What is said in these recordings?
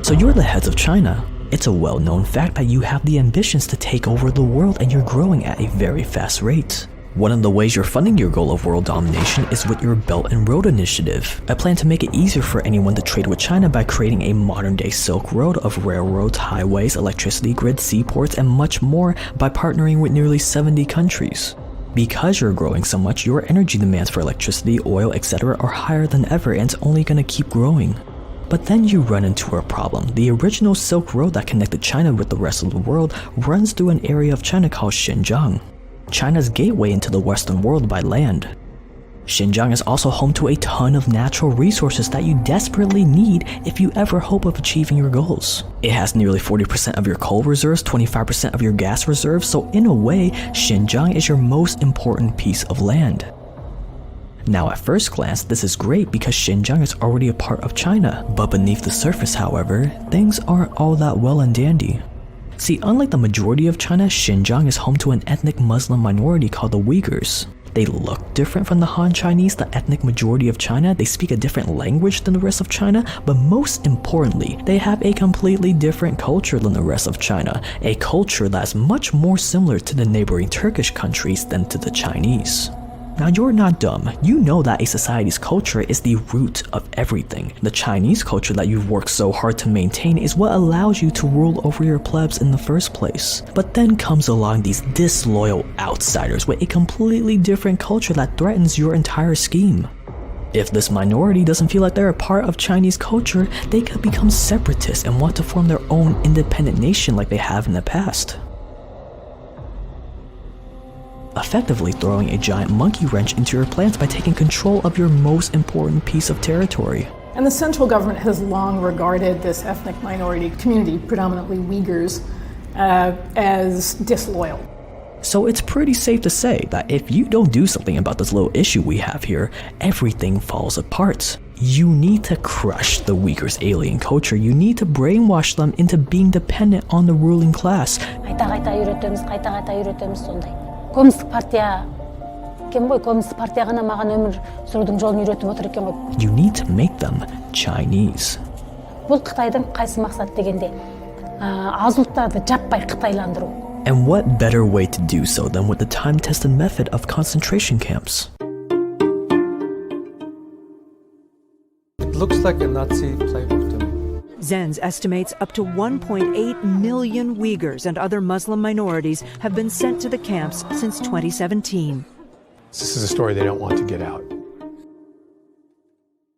So you're the heads of China. It's a well-known fact that you have the ambitions to take over the world and you're growing at a very fast rate. One of the ways you're funding your goal of world domination is with your Belt and Road Initiative, a plan to make it easier for anyone to trade with China by creating a modern-day Silk Road of railroads, highways, electricity grids, seaports, and much more by partnering with nearly 70 countries. Because you're growing so much, your energy demands for electricity, oil, etc. are higher than ever and it's only going to keep growing. But then you run into a problem. The original Silk Road that connected China with the rest of the world runs through an area of China called Xinjiang, China's gateway into the Western world by land. Xinjiang is also home to a ton of natural resources that you desperately need if you ever hope of achieving your goals. It has nearly 40% of your coal reserves, 25% of your gas reserves, so in a way, Xinjiang is your most important piece of land. Now at first glance, this is great because Xinjiang is already a part of China, but beneath the surface, however, things aren't all that well and dandy. See, unlike the majority of China, Xinjiang is home to an ethnic Muslim minority called the Uyghurs. They look different from the Han Chinese, the ethnic majority of China, they speak a different language than the rest of China, but most importantly, they have a completely different culture than the rest of China, a culture that's much more similar to the neighboring Turkish countries than to the Chinese. Now you're not dumb, you know that a society's culture is the root of everything. The Chinese culture that you've worked so hard to maintain is what allows you to rule over your plebs in the first place. But then comes along these disloyal outsiders with a completely different culture that threatens your entire scheme. If this minority doesn't feel like they're a part of Chinese culture, they could become separatists and want to form their own independent nation like they have in the past, effectively throwing a giant monkey wrench into your plans by taking control of your most important piece of territory. And the central government has long regarded this ethnic minority community, predominantly Uyghurs, as disloyal. So it's pretty safe to say that if you don't do something about this little issue we have here, everything falls apart. You need to crush the Uyghurs' alien culture. You need to brainwash them into being dependent on the ruling class. Коммунистік партия кем ғой? Коммунистік партия ғана маған өмір сүрудің жолын үйретіп отыр екен ғой. You need to make them Chinese. Бұл Қытайдың қайсы мақсат дегенде аз ұлттарды жаппай қытайландыру. And what better way to do so than with the time-tested method of concentration camps? It looks like a Nazi playbook to me. Zenz estimates up to 1.8 million Uyghurs and other Muslim minorities have been sent to the camps since 2017. This is a story they don't want to get out.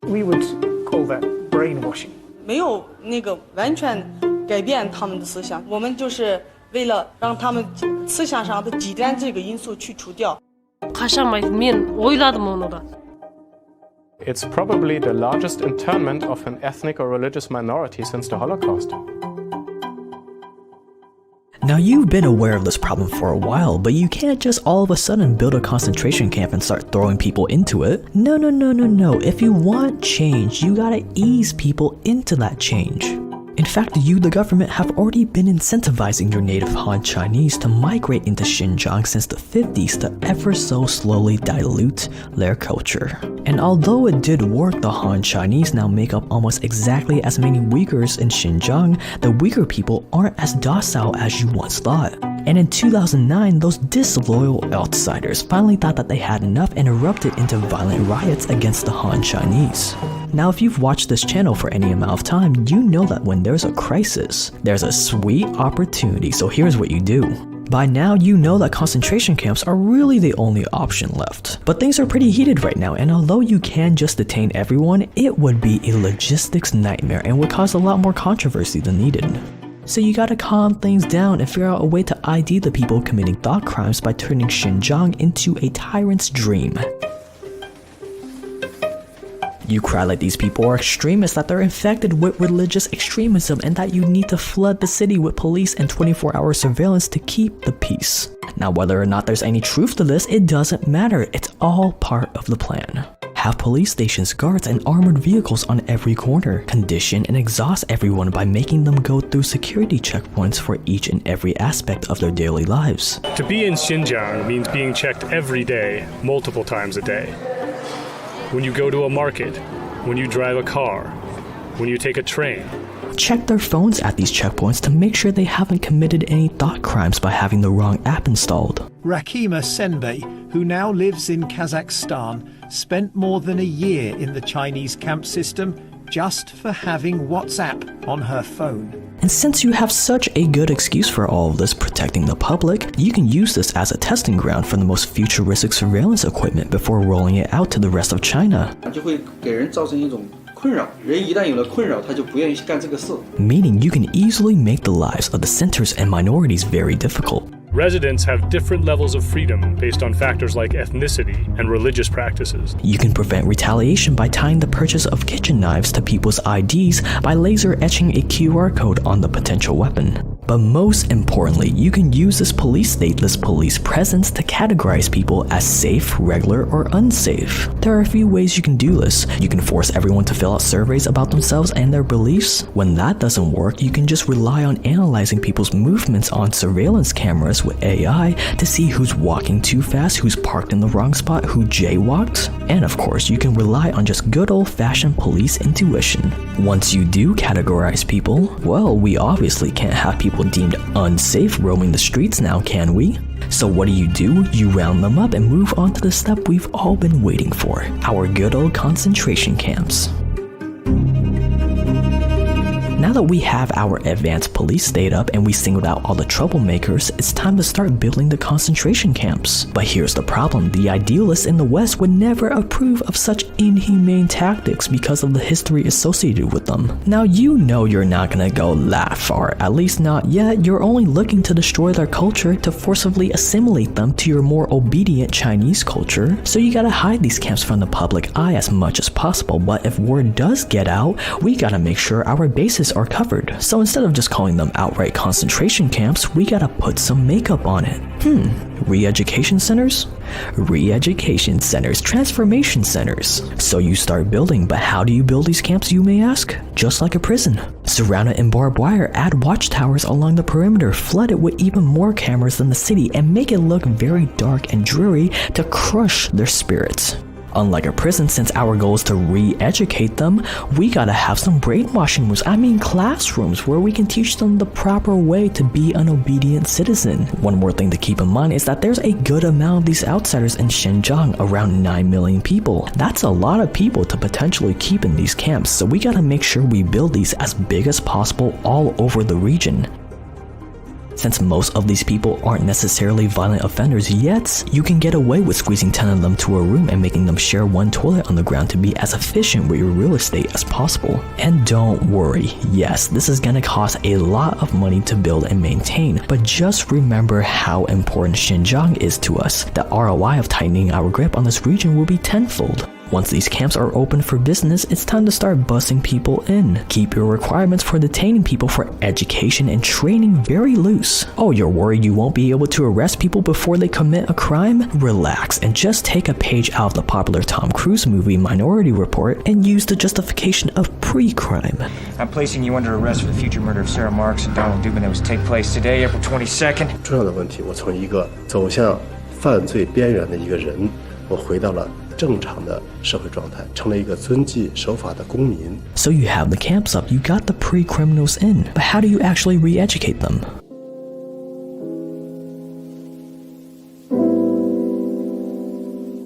We would call that brainwashing. 没有那个完全改变他们的思想，我们就是为了让他们思想上的极端这个因素去除掉。 Қашамайды, мен ойладым оны да. It's probably the largest internment of an ethnic or religious minority since the Holocaust. Now you've been aware of this problem for a while, but you can't just all of a sudden build a concentration camp and start throwing people into it. No. If you want change, you gotta ease people into that change. In fact, you, the government, have already been incentivizing your native Han Chinese to migrate into Xinjiang since the 50s to ever so slowly dilute their culture. And although it did work, the Han Chinese now make up almost exactly as many Uyghurs in Xinjiang. The Uyghur people aren't as docile as you once thought. And in 2009, those disloyal outsiders finally thought that they had enough and erupted into violent riots against the Han Chinese. Now, if you've watched this channel for any amount of time, you know that when there's a crisis, there's a sweet opportunity, so here's what you do. By now, you know that concentration camps are really the only option left. But things are pretty heated right now, and although you can just detain everyone, it would be a logistics nightmare and would cause a lot more controversy than needed. So you gotta calm things down and figure out a way to ID the people committing thought crimes by turning Xinjiang into a tyrant's dream. You cry like these people are extremists, that they're infected with religious extremism, and that you need to flood the city with police and 24-hour surveillance to keep the peace. Now, whether or not there's any truth to this, it doesn't matter. It's all part of the plan. Have police stations, guards, and armored vehicles on every corner. Condition and exhaust everyone by making them go through security checkpoints for each and every aspect of their daily lives. To be in Xinjiang means being checked every day, multiple times a day. When you go to a market, when you drive a car, when you take a train. check their phones at these checkpoints to make sure they haven't committed any thought crimes by having the wrong app installed. Rakima Senbei, who now lives in Kazakhstan, spent more than a year in the Chinese camp system just for having WhatsApp on her phone. And since you have such a good excuse for all of this protecting the public, you can use this as a testing ground for the most futuristic surveillance equipment before rolling it out to the rest of China. Meaning you can easily make the lives of dissenters and minorities very difficult. Residents have different levels of freedom based on factors like ethnicity and religious practices. You can prevent retaliation by tying the purchase of kitchen knives to people's IDs by laser etching a QR code on the potential weapon. But most importantly, you can use this stateless police presence to categorize people as safe, regular, or unsafe. There are a few ways you can do this. You can force everyone to fill out surveys about themselves and their beliefs. When that doesn't work, you can just rely on analyzing people's movements on surveillance cameras with AI to see who's walking too fast, who's parked in the wrong spot, who jaywalked. And of course, you can rely on just good old-fashioned police intuition. Once you do categorize people, well, we obviously can't have people deemed unsafe roaming the streets now, can we? So what do? You round them up and move on to the step we've all been waiting for, our good old concentration camps. Now that we have our advanced police state up and we singled out all the troublemakers, it's time to start building the concentration camps. But here's the problem, the idealists in the West would never approve of such inhumane tactics because of the history associated with them. Now you know you're not gonna go that far, at least not yet. You're only looking to destroy their culture to forcibly assimilate them to your more obedient Chinese culture. So you gotta hide these camps from the public eye as much as possible, but if word does get out, we gotta make sure our bases are covered. So instead of just calling them outright concentration camps, we gotta put some makeup on it. Re-education centers? Re-education centers, transformation centers. So you start building, but how do you build these camps, you may ask? Just like a prison. Surround it in barbed wire, add watchtowers along the perimeter, flood it with even more cameras than the city, and make it look very dark and dreary to crush their spirits. Unlike a prison, since our goal is to re-educate them, we gotta have some brainwashing rooms, classrooms, where we can teach them the proper way to be an obedient citizen. One more thing to keep in mind is that there's a good amount of these outsiders in Xinjiang, around 9 million people. That's a lot of people to potentially keep in these camps, so we gotta make sure we build these as big as possible all over the region. Since most of these people aren't necessarily violent offenders yet, you can get away with squeezing 10 of them to a room and making them share one toilet on the ground to be as efficient with your real estate as possible. And don't worry, yes, this is gonna cost a lot of money to build and maintain, but just remember how important Xinjiang is to us. The ROI of tightening our grip on this region will be tenfold. Once these camps are open for business, it's time to start busing people in. Keep your requirements for detaining people for education and training very loose. Oh, you're worried you won't be able to arrest people before they commit a crime? Relax and just take a page out of the popular Tom Cruise movie Minority Report and use the justification of pre-crime. I'm placing you under arrest for the future murder of Sarah Marks and Donald Dubin that was to take place today, April 22nd. 重要的问题，我从一个走向犯罪边缘的一个人，我回到了 正常的社会状态，成了一个遵纪守法的公民。 So you have the camps up, you got the pre-criminals in, but how do you actually re-educate them?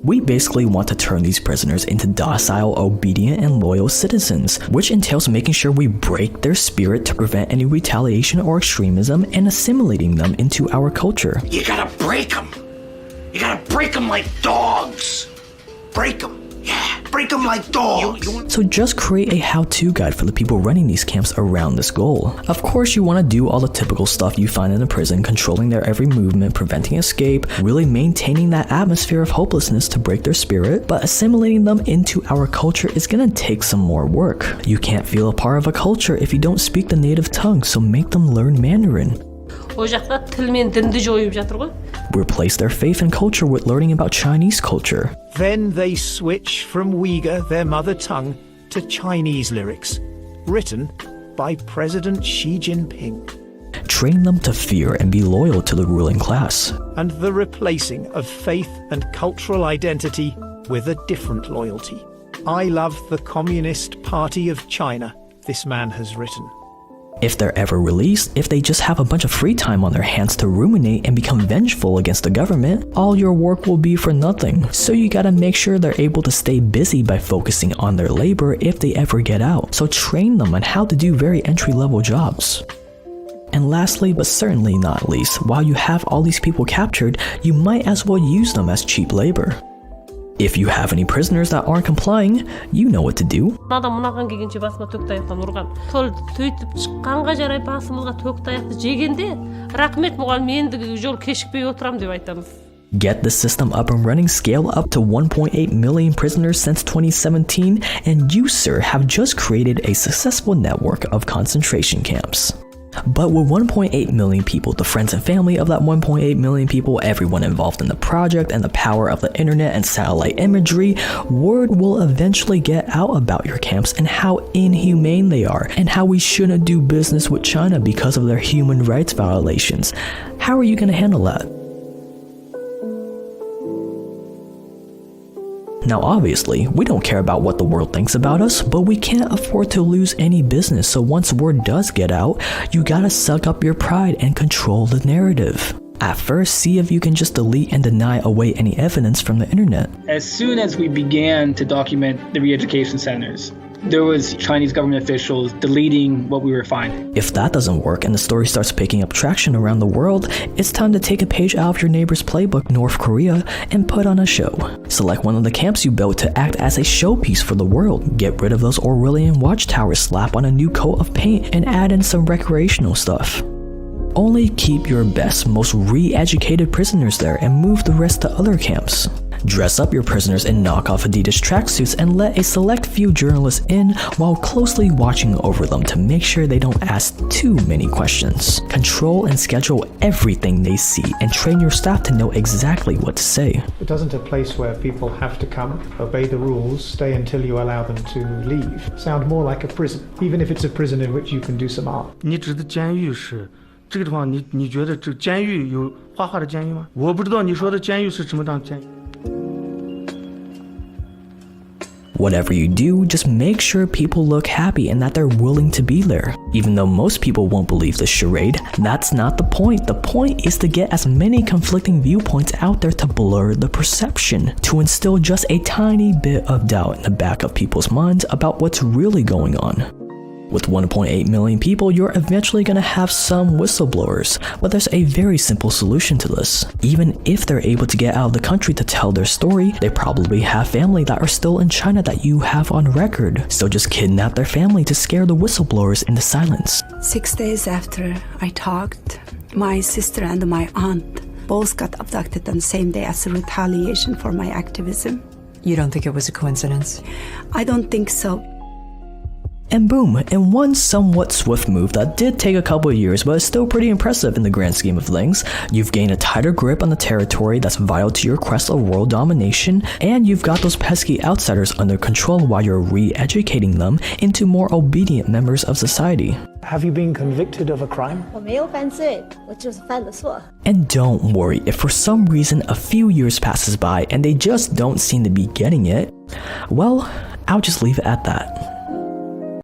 We basically want to turn these prisoners into docile, obedient, and loyal citizens, which entails making sure we break their spirit to prevent any retaliation or extremism and assimilating them into our culture. You gotta break them. You gotta break them like dogs. Break them. Yeah, break them like dogs. So just create a how-to guide for the people running these camps around this goal. Of course, you want to do all the typical stuff you find in a prison, controlling their every movement, preventing escape, really maintaining that atmosphere of hopelessness to break their spirit, but assimilating them into our culture is gonna take some more work. You can't feel a part of a culture if you don't speak the native tongue, so make them learn Mandarin. Replace their faith and culture with learning about Chinese culture. Then they switch from Uyghur, their mother tongue, to Chinese lyrics, written by President Xi Jinping. Train them to fear and be loyal to the ruling class. And the replacing of faith and cultural identity with a different loyalty. I love the Communist Party of China, this man has written. If they're ever released, if they just have a bunch of free time on their hands to ruminate and become vengeful against the government, all your work will be for nothing. So you gotta make sure they're able to stay busy by focusing on their labor if they ever get out. So train them on how to do very entry-level jobs. And lastly, but certainly not least, while you have all these people captured, you might as well use them as cheap labor. If you have any prisoners that aren't complying, you know what to do. Адам мынаған келгенше басыма төк таяқтан ұрған. Сол сөйтіп шыққанға жарай басымызға төк таяқты жегенде, рахмет мұғалім, ендігі жол кешікпей отырам деп айтамыз. Get the system up and running, scale up to 1.8 million prisoners since 2017, and you, sir, have just created a successful network of concentration camps. But with 1.8 million people, the friends and family of that 1.8 million people, everyone involved in the project, and the power of the internet and satellite imagery, word will eventually get out about your camps and how inhumane they are, and how we shouldn't do business with China because of their human rights violations. How are you going to handle that? Now obviously, we don't care about what the world thinks about us, but we can't afford to lose any business, so once word does get out, you gotta suck up your pride and control the narrative. At first, see if you can just delete and deny away any evidence from the internet. As soon as we began to document the re-education centers, there was Chinese government officials deleting what we were finding. If that doesn't work and the story starts picking up traction around the world, it's time to take a page out of your neighbor's playbook, North Korea, and put on a show. Select one of the camps you built to act as a showpiece for the world. Get rid of those Orwellian watchtowers, slap on a new coat of paint, and add in some recreational stuff. Only keep your best, most re-educated prisoners there and move the rest to other camps. Dress up your prisoners in knockoff Adidas tracksuits and let a select few journalists in while closely watching over them to make sure they don't ask too many questions. Control and schedule everything they see and train your staff to know exactly what to say. It isn't a place where people have to come, obey the rules, stay until you allow them to leave. Sound more like a prison, even if it's a prison in which you can do some art. 你指的监狱是这个地方，你觉得这监狱有画画的监狱吗？我不知道你说的监狱是什么样的监狱。 Whatever you do, just make sure people look happy and that they're willing to be there. Even though most people won't believe this charade, that's not the point. The point is to get as many conflicting viewpoints out there to blur the perception, to instill just a tiny bit of doubt in the back of people's minds about what's really going on. With 1.8 million people, you're eventually going to have some whistleblowers, but there's a very simple solution to this. Even if they're able to get out of the country to tell their story, they probably have family that are still in China that you have on record. So just kidnap their family to scare the whistleblowers into silence. 6 days after I talked, my sister and my aunt both got abducted on the same day as a retaliation for my activism. You don't think it was a coincidence? I don't think so. And boom, in one somewhat swift move that did take a couple of years but is still pretty impressive in the grand scheme of things, you've gained a tighter grip on the territory that's vital to your quest of world domination, and you've got those pesky outsiders under control while you're re-educating them into more obedient members of society. Have you been convicted of a crime? 我没有犯罪，我就是犯了错。 And don't worry, if for some reason a few years passes by and they just don't seem to be getting it, well, I'll just leave it at that.